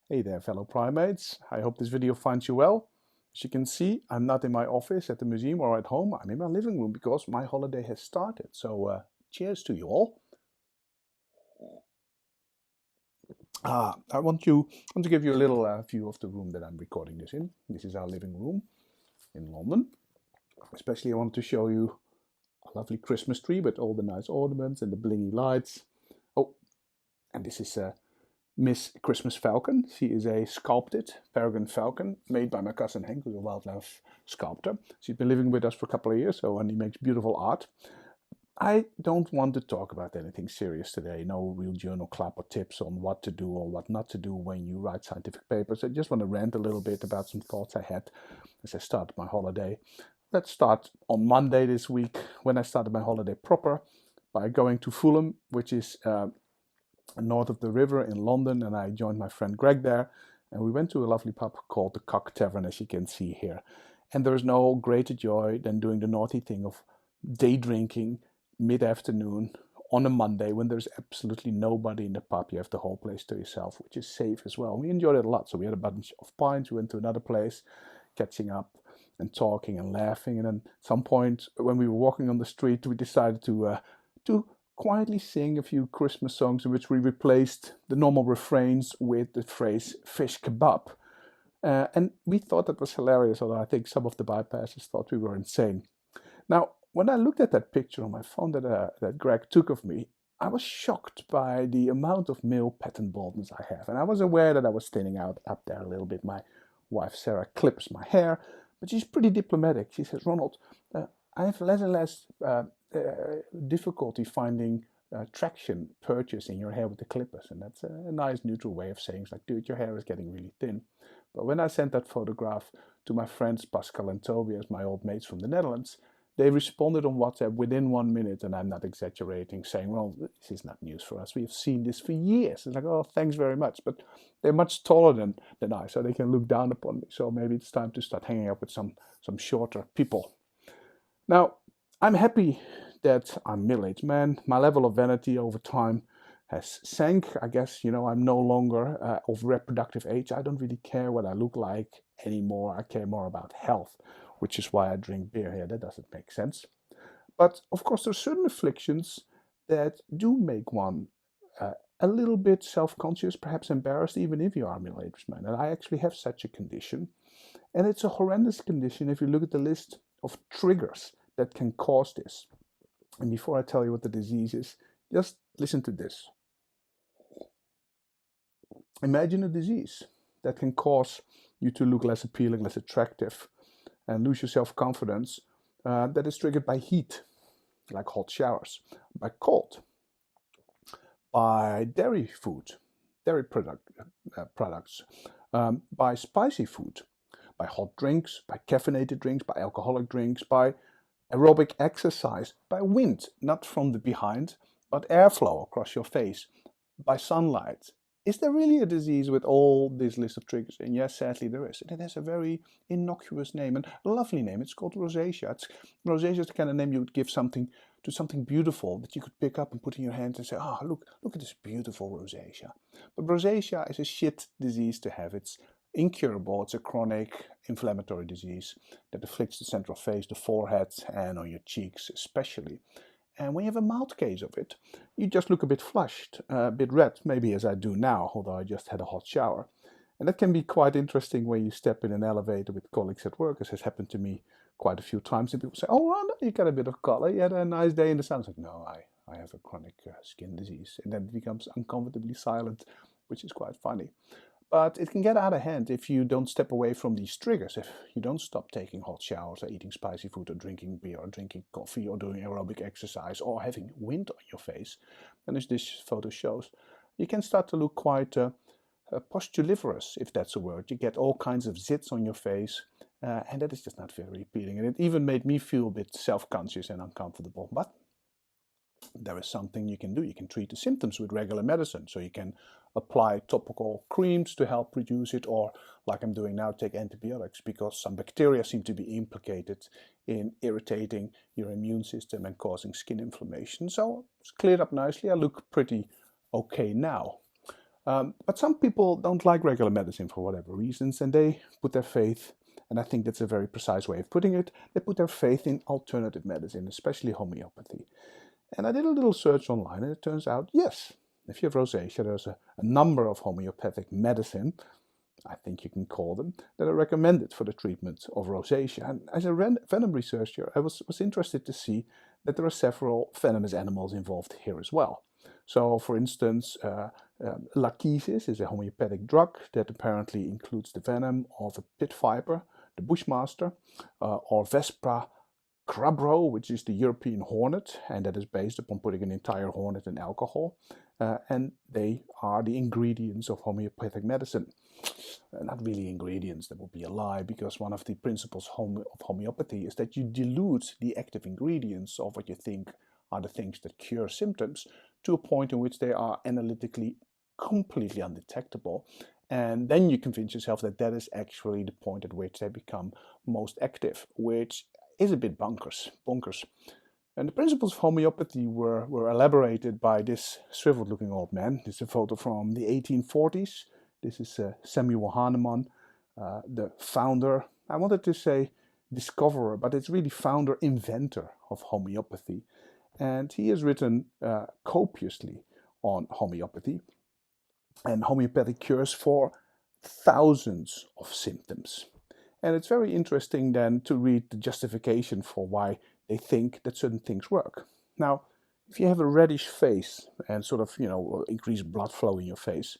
Hey there, fellow primates. I hope this video finds you well. As you can see, I'm not in my office at the museum or at home. I'm in my living room because my holiday has started. So cheers to you all. I want to give you a little view of the room that I'm recording this in. This is our living room in London. Especially I want to show you a lovely Christmas tree with all the nice ornaments and the blingy lights. Oh, and this is Miss Christmas Falcon. She is a sculpted peregrine falcon made by my cousin Henk, who's a wildlife sculptor. She's been living with us for a couple of years, and he makes beautiful art. I don't want to talk about anything serious today. No real journal club or tips on what to do or what not to do when you write scientific papers. I just want to rant a little bit about some thoughts I had as I started my holiday. Let's start on Monday this week when I started my holiday proper by going to Fulham, which is north of the river in London, and I joined my friend Greg there, and we went to a lovely pub called the Cock Tavern, as you can see here. And there is no greater joy than doing the naughty thing of day drinking mid-afternoon on a Monday when there's absolutely nobody in the pub. You have the whole place to yourself, which is safe as well. We enjoyed it a lot. So we had a bunch of pints, we went to another place, catching up and talking and laughing. And then at some point when we were walking on the street, we decided to quietly sing a few Christmas songs in which we replaced the normal refrains with the phrase fish kebab. And we thought that was hilarious, although I think some of the bypassers thought we were insane. Now, when I looked at that picture on my phone that Greg took of me, I was shocked by the amount of male pattern baldness I have. And I was aware that I was standing out up there a little bit. My wife, Sarah, clips my hair, but she's pretty diplomatic. She says, Ronald, I have less and less difficulty finding traction purchase in your hair with the clippers. And that's a nice neutral way of saying, it's like, dude, your hair is getting really thin. But when I sent that photograph to my friends Pascal and Tobias, my old mates from the Netherlands, they responded on WhatsApp within 1 minute, and I'm not exaggerating, saying, well, this is not news for us. We have seen this for years. It's like, oh, thanks very much. But they're much taller than I, so they can look down upon me. So maybe it's time to start hanging out with some shorter people. Now, I'm happy that I'm a middle-aged man. My level of vanity over time has sank. I guess, I'm no longer of reproductive age. I don't really care what I look like anymore. I care more about health, which is why I drink beer here. That doesn't make sense. But of course, there are certain afflictions that do make one a little bit self-conscious, perhaps embarrassed, even if you are a middle-aged man. And I actually have such a condition. And it's a horrendous condition if you look at the list of triggers that can cause this. And before I tell you what the disease is, just listen to this. Imagine a disease that can cause you to look less appealing, less attractive, and lose your self-confidence that is triggered by heat, like hot showers, by cold, by dairy food, dairy products, by spicy food, by hot drinks, by caffeinated drinks, by alcoholic drinks, by aerobic exercise, by wind, not from the behind, but airflow across your face, by sunlight. Is there really a disease with all this list of triggers? And yes, sadly there is. And it has a very innocuous name and a lovely name. It's called Rosacea. Rosacea is the kind of name you would give something beautiful that you could pick up and put in your hand and say, look at this beautiful rosacea. But rosacea is a shit disease to have. It's incurable. It's a chronic inflammatory disease that afflicts the central face, the forehead, and on your cheeks especially. And when you have a mild case of it, you just look a bit flushed, a bit red, maybe as I do now, although I just had a hot shower. And that can be quite interesting when you step in an elevator with colleagues at work, as has happened to me quite a few times. And people say, oh, Ron, you got a bit of color. You had a nice day in the sun. It's like, no, I have a chronic skin disease. And then it becomes uncomfortably silent, which is quite funny. But it can get out of hand if you don't step away from these triggers, if you don't stop taking hot showers or eating spicy food or drinking beer or drinking coffee or doing aerobic exercise or having wind on your face. And as this photo shows, you can start to look quite postulivorous, if that's a word. You get all kinds of zits on your face, and that is just not very appealing. And it even made me feel a bit self-conscious and uncomfortable. But there is something you can do. You can treat the symptoms with regular medicine. So you can apply topical creams to help reduce it, or like I'm doing now, take antibiotics, because some bacteria seem to be implicated in irritating your immune system and causing skin inflammation. So it's cleared up nicely. I look pretty okay now. But some people don't like regular medicine for whatever reasons, and they put their faith, and I think that's a very precise way of putting it, they put their faith in alternative medicine, especially homeopathy. And I did a little search online, and it turns out, yes, if you have rosacea, there's a number of homeopathic medicine, I think you can call them, that are recommended for the treatment of rosacea. And as a venom researcher, I was interested to see that there are several venomous animals involved here as well. So, for instance, lachesis is a homeopathic drug that apparently includes the venom of a pit viper, the bushmaster, or Vespra crabro, which is the European hornet, and that is based upon putting an entire hornet in alcohol. And they are the ingredients of homeopathic medicine. Not really ingredients, that would be a lie, because one of the principles of homeopathy is that you dilute the active ingredients of what you think are the things that cure symptoms to a point in which they are analytically completely undetectable. And then you convince yourself that that is actually the point at which they become most active, which is a bit bonkers. And the principles of homeopathy were elaborated by this shriveled-looking old man. This is a photo from the 1840s. This is Samuel Hahnemann, the founder, I wanted to say discoverer, but it's really founder, inventor of homeopathy. And he has written copiously on homeopathy and homeopathic cures for thousands of symptoms. And it's very interesting then to read the justification for why they think that certain things work. Now, if you have a reddish face and sort of, increased blood flow in your face,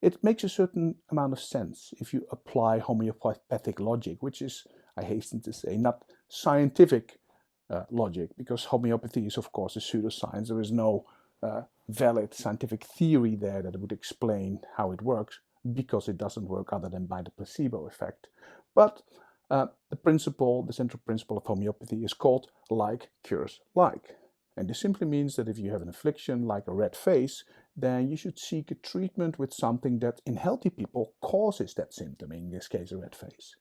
it makes a certain amount of sense if you apply homeopathic logic, which is, I hasten to say, not scientific logic, because homeopathy is, of course, a pseudoscience. There is no valid scientific theory there that would explain how it works, because it doesn't work other than by the placebo effect. But the central principle of homeopathy is called like cures like. And this simply means that if you have an affliction like a red face, then you should seek a treatment with something that in healthy people causes that symptom, in this case a red face.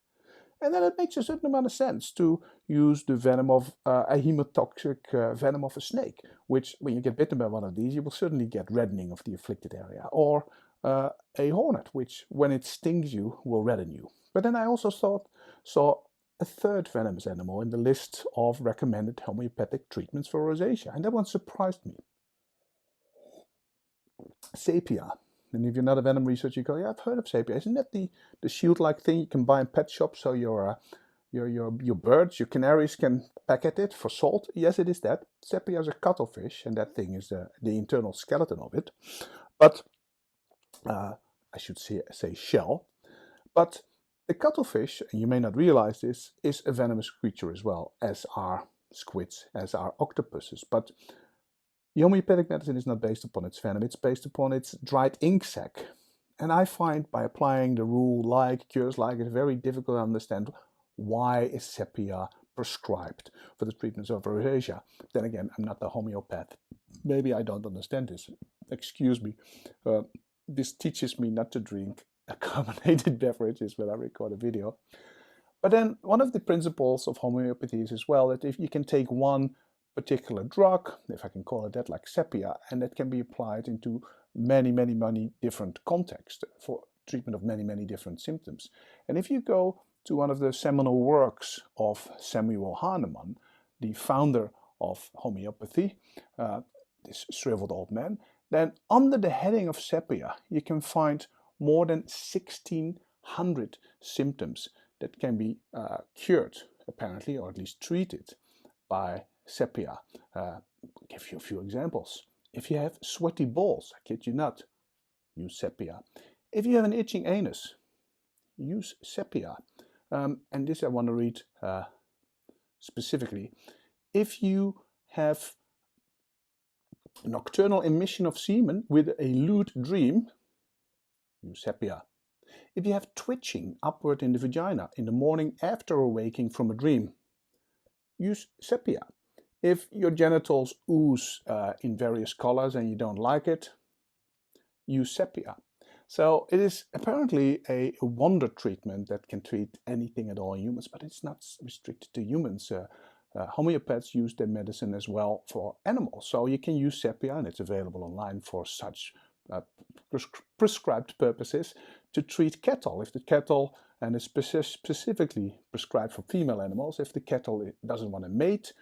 And then it makes a certain amount of sense to use the venom of a hemotoxic venom of a snake, which when you get bitten by one of these, you will certainly get reddening of the afflicted area. Or a hornet, which when it stings you, will redden you. But then I also saw a third venomous animal in the list of recommended homeopathic treatments for rosacea, and that one surprised me. Sepia. And if you're not a venom researcher, you go, yeah, I've heard of sepia. Isn't that the shield-like thing you can buy in pet shops so your birds, your canaries can peck at it for salt? Yes, it is that. Sepia is a cuttlefish, and that thing is the internal skeleton of it. But I should say shell. But the cuttlefish, and you may not realize this, is a venomous creature as well, as are squids, as are octopuses. But the homeopathic medicine is not based upon its venom, it's based upon its dried ink sac. And I find by applying the rule like cures like, it's very difficult to understand why is sepia prescribed for the treatment of rosacea. Then again, I'm not a homeopath. Maybe I don't understand this. Excuse me. This teaches me not to drink carbonated beverages when I record a video. But then one of the principles of homeopathy is as well that if you can take one particular drug, if I can call it that, like sepia, and that can be applied into many different contexts for treatment of many different symptoms. And if you go to one of the seminal works of Samuel Hahnemann, the founder of homeopathy, this shriveled old man, then under the heading of sepia, you can find more than 1,600 symptoms that can be cured, apparently, or at least treated by sepia. I'll give you a few examples. If you have sweaty balls, I kid you not, use sepia. If you have an itching anus, use sepia. And this I want to read specifically. If you have nocturnal emission of semen with a lewd dream, use sepia. If you have twitching upward in the vagina in the morning after awaking from a dream, use sepia. If your genitals ooze in various colors and you don't like it, use sepia. So it is apparently a wonder treatment that can treat anything at all in humans, but it's not restricted to humans. Homeopaths use their medicine as well for animals. So you can use sepia, and it's available online for such prescribed purposes to treat cattle. If the cattle, and it's specifically prescribed for female animals, if the cattle doesn't want to mate,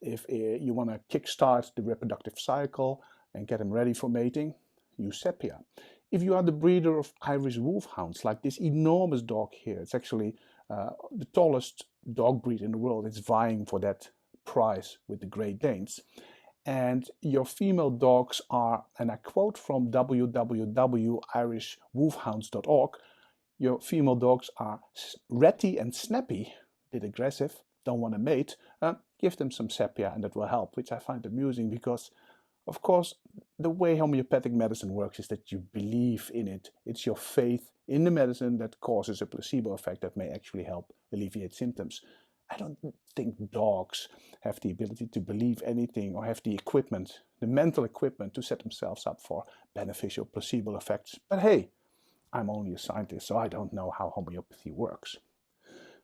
if you want to kickstart the reproductive cycle and get them ready for mating, use sepia. If you are the breeder of Irish wolfhounds, like this enormous dog here, it's actually the tallest dog breed in the world. It's vying for that prize with the Great Danes. And your female dogs are, and I quote from www.irishwolfhounds.org, your female dogs are ratty and snappy, a bit aggressive, don't want to mate, give them some sepia and that will help, which I find amusing because, of course, the way homeopathic medicine works is that you believe in it. It's your faith in the medicine that causes a placebo effect that may actually help alleviate symptoms. I don't think dogs have the ability to believe anything or have the equipment, the mental equipment to set themselves up for beneficial placebo effects. But hey, I'm only a scientist, so I don't know how homeopathy works.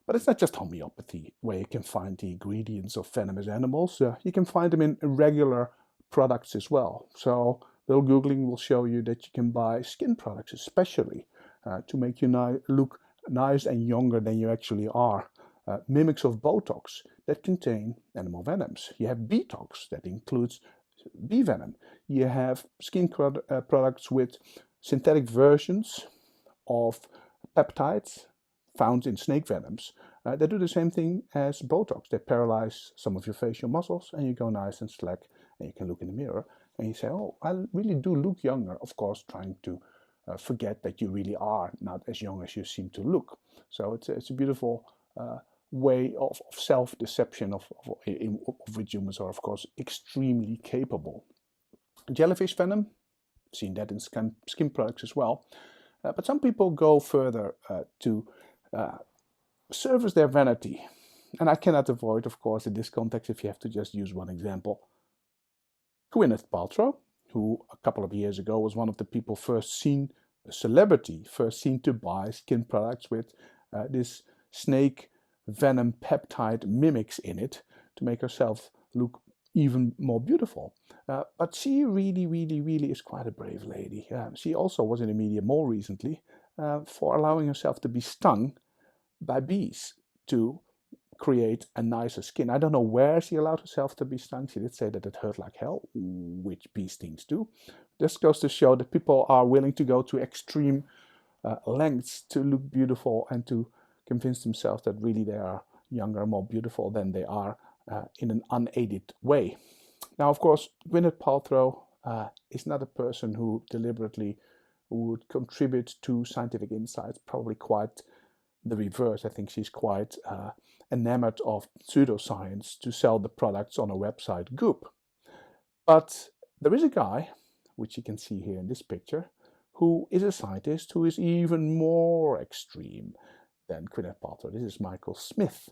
But it's not just homeopathy where you can find the ingredients of venomous animals. You can find them in regular products as well. So a little Googling will show you that you can buy skin products especially to make you look nice and younger than you actually are. Mimics of Botox that contain animal venoms. You have Betox that includes bee venom. You have skin products with synthetic versions of peptides found in snake venoms that do the same thing as Botox. They paralyze some of your facial muscles and you go nice and slack and you can look in the mirror and you say, oh, I really do look younger. Of course, trying to forget that you really are not as young as you seem to look. So it's a beautiful way of self-deception of which humans are, of course, extremely capable. Jellyfish venom, seen that in skin products as well. But some people go further to service their vanity. And I cannot avoid, of course, in this context, if you have to just use one example, Gwyneth Paltrow, who a couple of years ago was one of the people first seen to buy skin products with this snake venom peptide mimics in it to make herself look even more beautiful. But she really is quite a brave lady. She also was in the media more recently for allowing herself to be stung by bees to create a nicer skin. I don't know where she allowed herself to be stung. She did say that it hurt like hell, which bee stings do. This goes to show that people are willing to go to extreme lengths to look beautiful and to convince themselves that really they are younger, more beautiful than they are in an unaided way. Now, of course, Gwyneth Paltrow is not a person who deliberately would contribute to scientific insights, probably quite the reverse. I think she's quite enamored of pseudoscience to sell the products on a website Goop. But there is a guy, which you can see here in this picture, who is a scientist who is even more extreme than Gwyneth Paltrow. This is Michael Smith.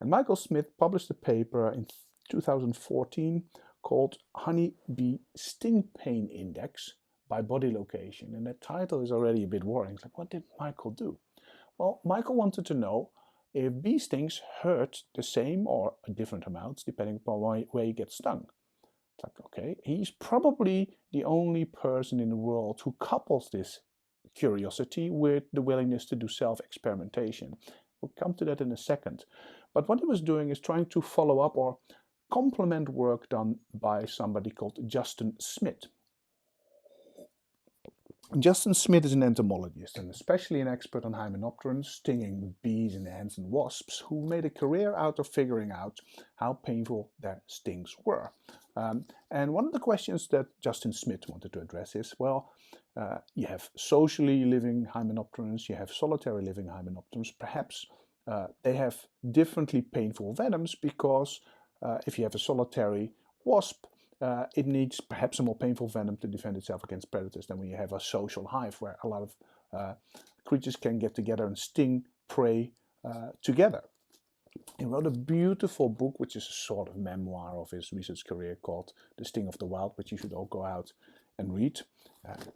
And Michael Smith published a paper in 2014 called Honeybee Sting Pain Index by Body Location. And the title is already a bit worrying. It's like, what did Michael do? Well, Michael wanted to know if bee stings hurt the same or different amounts depending upon where you get stung. It's like, okay, he's probably the only person in the world who couples this curiosity with the willingness to do self-experimentation. We'll come to that in a second. But what he was doing is trying to follow up or complement work done by somebody called Justin Smith. Justin Smith is an entomologist and especially an expert on hymenopterans, stinging bees and ants and wasps, who made a career out of figuring out how painful their stings were. And one of the questions that Justin Smith wanted to address is, well, you have socially living hymenopterans, you have solitary living hymenopterans. Perhaps they have differently painful venoms because if you have a solitary wasp, it needs perhaps a more painful venom to defend itself against predators than when you have a social hive where a lot of creatures can get together and sting prey together. He wrote a beautiful book, which is a sort of memoir of his research career called The Sting of the Wild, which you should all go out and read.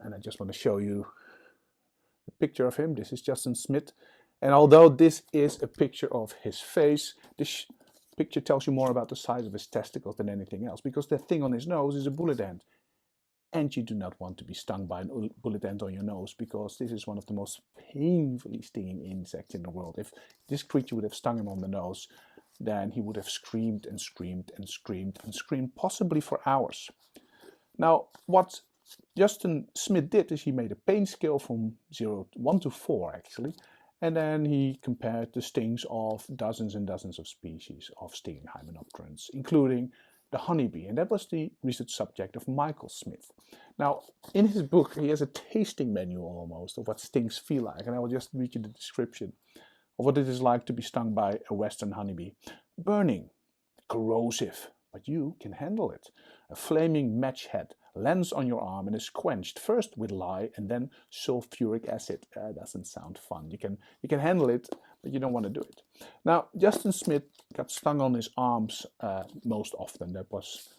And I just want to show you a picture of him. This is Justin Smith. And although this is a picture of his face, this picture tells you more about the size of his testicles than anything else, because that thing on his nose is a bullet end. and you do not want to be stung by a bullet end on your nose, because this is one of the most painfully stinging insects in the world. If this creature would have stung him on the nose, then he would have screamed and screamed and screamed and screamed, possibly for hours. Now, what Justin Smith did is he made a pain scale from 1 to 4 actually, and then he compared the stings of dozens and dozens of species of stinging hymenopterans, including the honeybee, and that was the research subject of Michael Smith. Now, in his book, he has a tasting manual almost of what stings feel like, and I will just read you the description of what it is like to be stung by a western honeybee. Burning, corrosive, but you can handle it. A flaming match head lands on your arm and is quenched first with lye and then sulfuric acid. Doesn't sound fun. You can handle it, but you don't want to do it. Now, Justin Smith got stung on his arms most often. That was,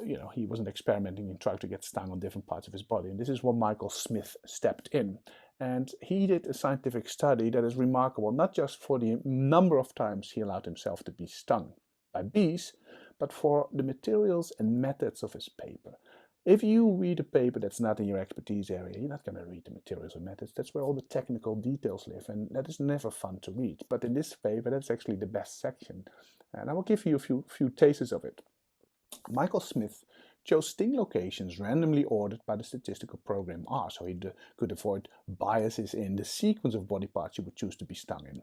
he wasn't experimenting and trying to get stung on different parts of his body. And this is where Michael Smith stepped in. And he did a scientific study that is remarkable, not just for the number of times he allowed himself to be stung by bees, but for the materials and methods of his paper. If you read a paper that's not in your expertise area, you're not going to read the materials and methods. That's where all the technical details live, and that is never fun to read. But in this paper, that's actually the best section. And I will give you a few tastes of it. Michael Smith chose sting locations randomly ordered by the statistical program R, so he could avoid biases in the sequence of body parts you would choose to be stung in.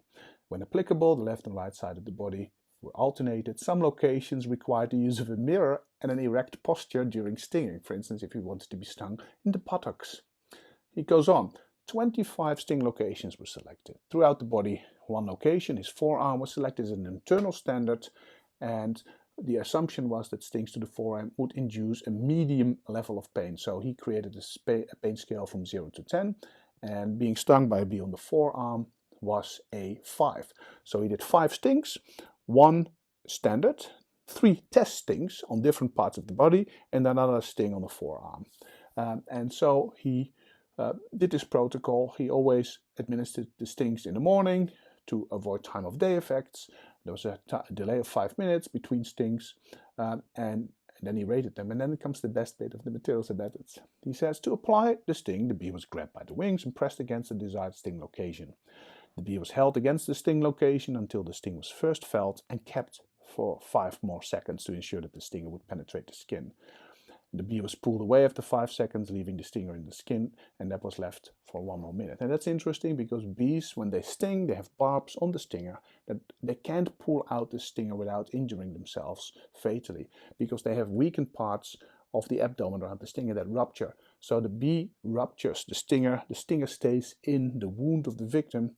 When applicable, the left and right side of the body were alternated. Some locations required the use of a mirror and an erect posture during stinging, for instance, if you wanted to be stung in the buttocks. He goes on. 25 sting locations were selected. Throughout the body, one location, his forearm, was selected as an internal standard, and the assumption was that stings to the forearm would induce a medium level of pain. So he created a pain scale from 0 to 10, and being stung by a bee on the forearm was a 5. So he did 5 stings, 1 standard, 3 test stings on different parts of the body, and another sting on the forearm. And so he did this protocol. He always administered the stings in the morning to avoid time of day effects. There was a delay of 5 minutes between stings, and then he rated them. And then comes the best bit of the materials and methods. He says, to apply the sting, the bee was grabbed by the wings and pressed against the desired sting location. The bee was held against the sting location until the sting was first felt and kept for 5 more seconds to ensure that the stinger would penetrate the skin. The bee was pulled away after 5 seconds, leaving the stinger in the skin, and that was left for 1 more minute. And that's interesting because bees, when they sting, they have barbs on the stinger that they can't pull out the stinger without injuring themselves fatally, because they have weakened parts of the abdomen around the stinger that rupture. So the bee ruptures the stinger stays in the wound of the victim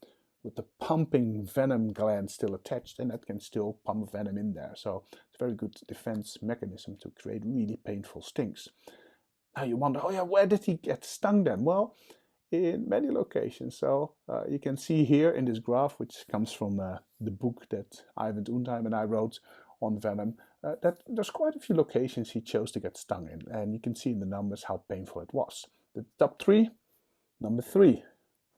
with the pumping venom gland still attached, and that can still pump venom in there. So it's a very good defense mechanism to create really painful stings. Now you wonder, oh yeah, where did he get stung then? Well, in many locations. So you can see here in this graph, which comes from the book that Ivan Untheim and I wrote on venom, that there's quite a few locations he chose to get stung in, and you can see in the numbers how painful it was. The top 3, number 3.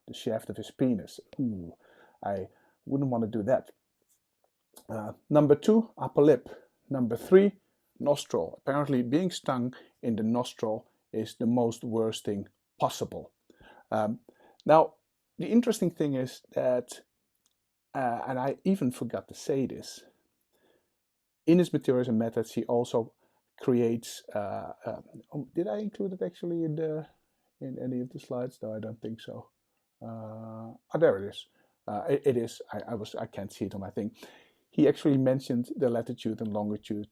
The shaft of his penis. Ooh, I wouldn't want to do that. Number 2, upper lip. Number 3, nostril. Apparently being stung in the nostril is the most worst thing possible. Now, the interesting thing is that, and I even forgot to say this, in his materials and methods he also creates, did I include it actually in any of the slides? No, I don't think so. There it is. It is. I can't see it on my thing. He actually mentioned the latitude and longitude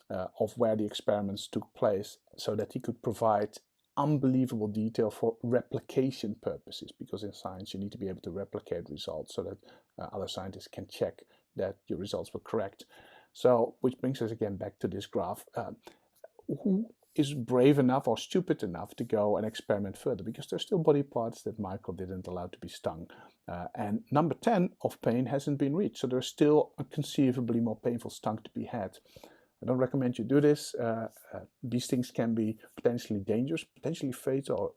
of where the experiments took place, so that he could provide unbelievable detail for replication purposes. Because in science, you need to be able to replicate results so that other scientists can check that your results were correct. So, which brings us again back to this graph. Who is brave enough or stupid enough to go and experiment further, because there's still body parts that Michael didn't allow to be stung. And number 10 of pain hasn't been reached, so there's still a conceivably more painful stung to be had. I don't recommend you do this. Bee stings can be potentially dangerous, potentially fatal,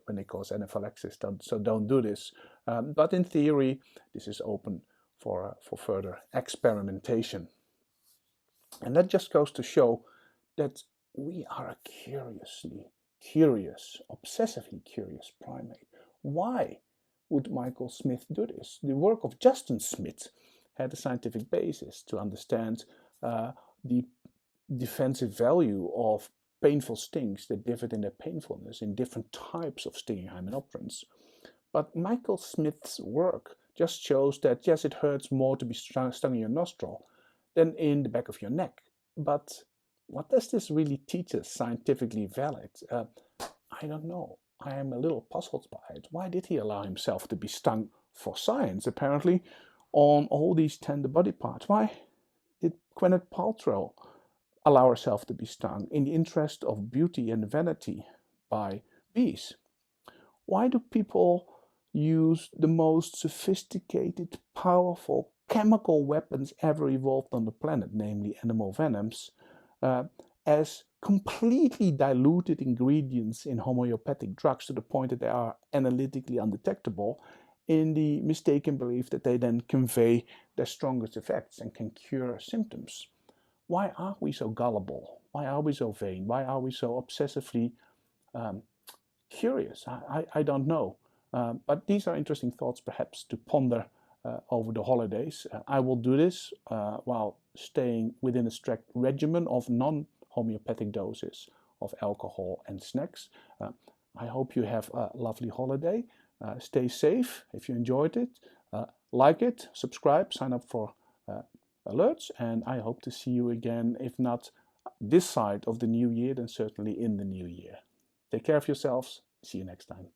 when they cause anaphylaxis, so don't do this. But in theory, this is open for further experimentation. And that just goes to show that we are a curiously curious, obsessively curious primate. Why would Michael Smith do this? The work of Justin Smith had a scientific basis to understand the defensive value of painful stings that differed in their painfulness in different types of stinging hymenopterans. But Michael Smith's work just shows that yes, it hurts more to be stung in your nostril than in the back of your neck. But what does this really teach us scientifically valid? I don't know. I am a little puzzled by it. Why did he allow himself to be stung for science, apparently, on all these tender body parts? Why did Gwyneth Paltrow allow herself to be stung in the interest of beauty and vanity by bees? Why do people use the most sophisticated, powerful chemical weapons ever evolved on the planet, namely animal venoms, as completely diluted ingredients in homeopathic drugs to the point that they are analytically undetectable, in the mistaken belief that they then convey their strongest effects and can cure symptoms? Why are we so gullible? Why are we so vain? Why are we so obsessively curious? I don't know. But these are interesting thoughts perhaps to ponder over the holidays. I will do this while staying within a strict regimen of non-homeopathic doses of alcohol and snacks. I hope you have a lovely holiday. Stay safe if you enjoyed it. Like it, subscribe, sign up for alerts, and I hope to see you again, if not this side of the new year, then certainly in the new year. Take care of yourselves. See you next time.